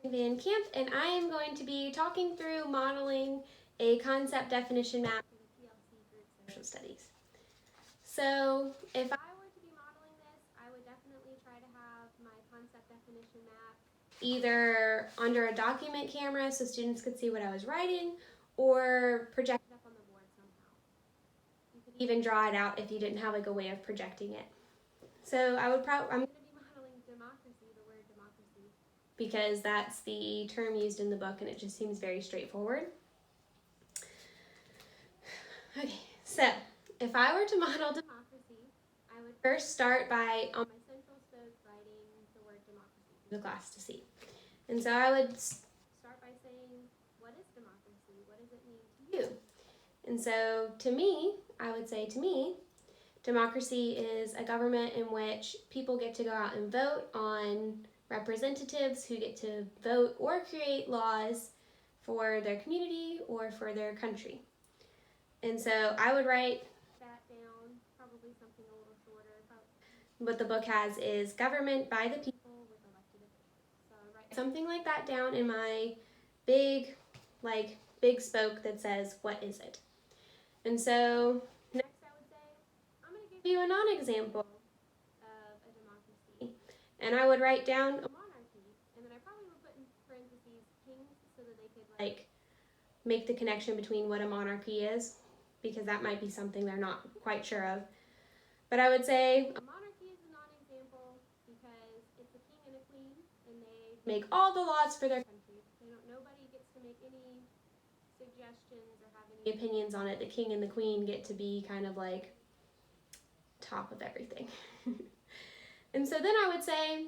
Van Camp, and I am going to be talking through modeling a concept definition map for the PLC group social studies. So if I were to be modeling this, I would definitely try to have my concept definition map either under a document camera so students could see what I was writing, or project it up on the board somehow. You could even draw it out if you didn't have like a way of projecting it. So I'm going to be modeling democracy, the word democracy, because that's the term used in the book and it just seems very straightforward. Okay, so if I were to model democracy, I would first start by, on my central spoke, writing the word democracy for the class to see. And so I would start by saying, what is democracy? What does it mean to you? And so to me, I would say to me, democracy is a government in which people get to go out and vote on representatives who get to vote or create laws for their community or for their country. And so I would write that down, probably something a little shorter. What the book has is government by the people with elected officials. So I would write something like that down in my big spoke that says, what is it? And so next I would say, I'm going to give you a non-example of a democracy. And I would write down a monarchy. And then I probably would put in parentheses kings so that they could make the connection between what a monarchy is, because that might be something they're not quite sure of. But I would say a monarchy is a non-example because it's a king and a queen, and they make all the laws for their country. Nobody gets to make any suggestions or have any opinions on it. The king and the queen get to be kind of like top of everything. And so then I would say,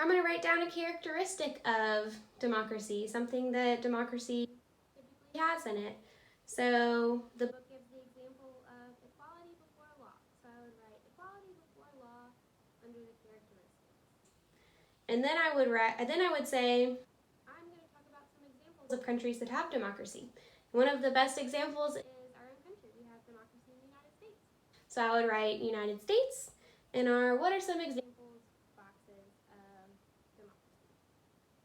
I'm going to write down a characteristic of democracy, something that democracy typically has in it. So the book gives the example of equality before law. So I would write equality before law under the characteristics. And then I would say, I'm going to talk about some examples of countries that have democracy. One of the best examples is our own country. We have democracy in the United States. So I would write United States in our what are some examples boxes of democracy.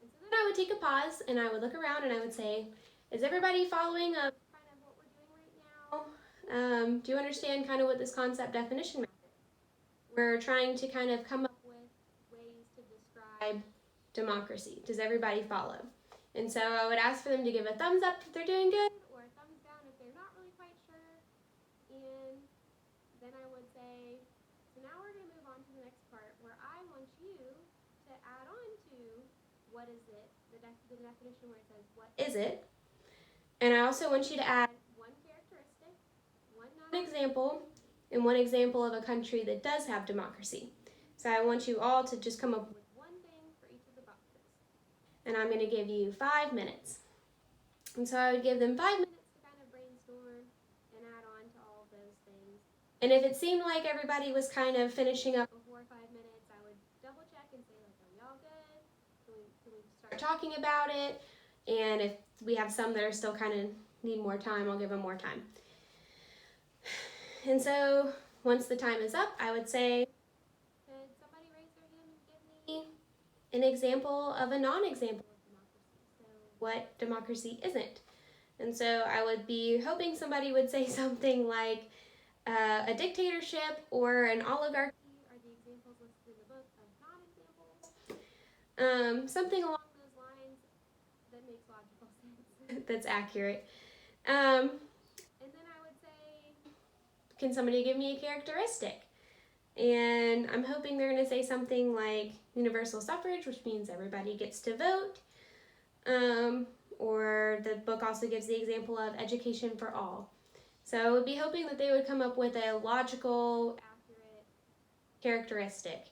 And so then I would take a pause and I would look around and I would say, is everybody following kind of what we're doing right now? Do you understand kind of what this concept definition map is? We're trying to kind of come up with ways to describe democracy. Does everybody follow? And so I would ask for them to give a thumbs up if they're doing good, or a thumbs down if they're not really quite sure. And then I would say, so now we're going to move on to the next part where I want you to add on to what is it, the definition where it says what is it. And I also want you to add one characteristic, one non-example, and one example of a country that does have democracy. So I want you all to just come up with one thing for each of the boxes. And I'm going to give you 5 minutes. And so I would give them 5 minutes to kind of brainstorm and add on to all of those things. And if it seemed like everybody was kind of finishing up before 5 minutes, I would double check and say, like, are we all good? Can we start talking about it? And if we have some that are still kind of need more time, I'll give them more time. And so once the time is up, I would say, could somebody raise their hand and give me an example of a non-example of democracy? So what democracy isn't? And so I would be hoping somebody would say something like a dictatorship or an oligarchy are the examples listed in the book of non-examples. Something along those lines that makes logical sense. That's accurate. And then I would say, can somebody give me a characteristic? And I'm hoping they're going to say something like universal suffrage, which means everybody gets to vote. Or the book also gives the example of education for all. So I would be hoping that they would come up with a logical, accurate characteristic.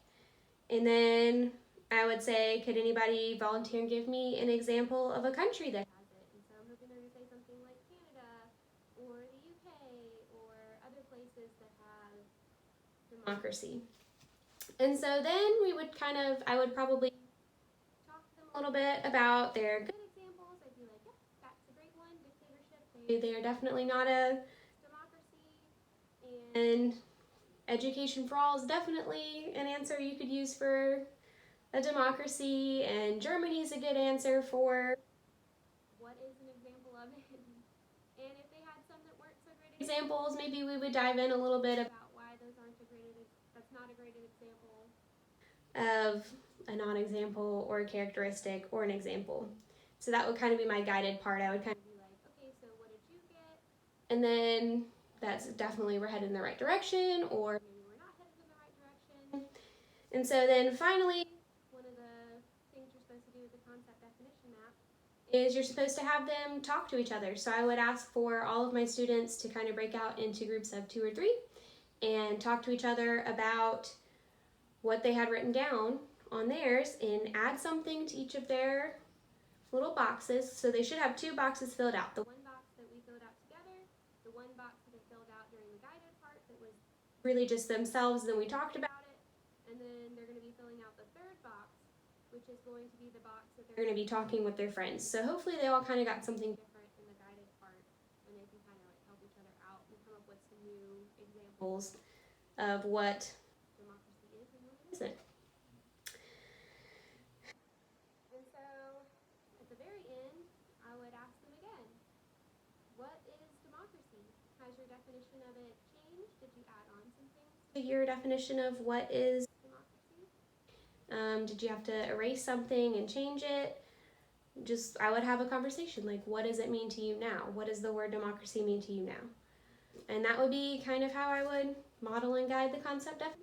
And then I would say, could anybody volunteer and give me an example of a country that has it? And so I'm hoping they're going to say something like Canada or the UK or other places that have democracy. And so then I would probably talk to them a little bit about their good examples. I'd be like, yep, that's a great one, dictatorship. They are definitely not a democracy. And education for all is definitely an answer you could use for a democracy, and Germany's a good answer for what is an example of it. And if they had some that weren't so great examples, maybe we would dive in a little bit about why those aren't a great, that's not a great example of a non-example or a characteristic or an example. So that would kind of be my guided part. I would kind of be like, okay, so what did you get? And then that's definitely we're headed in the right direction, or maybe we're not headed in the right direction. And so then finally, one of the things you're supposed to do with the concept definition map is you're supposed to have them talk to each other. So I would ask for all of my students to kind of break out into groups of 2 or 3 and talk to each other about what they had written down on theirs and add something to each of their little boxes. So they should have 2 boxes filled out. The one box that we filled out together, the one box that they filled out during the guided part that was really just themselves, then we talked about it, and then they're going to be filling out the 3rd box, which is going to be the box that they're going to be talking with their friends. So hopefully they all kind of got something different in the guided part, and they can kind of like help each other out and come up with some new examples of what democracy is and what it isn't. And so at the very end, I would ask them again, what is democracy? Has your definition of it changed? Did you add on some things to your definition of what is democracy? Did you have to erase something and change it? Just, I would have a conversation like, what does it mean to you now? What does the word democracy mean to you now? And that would be kind of how I would model and guide the concept definition.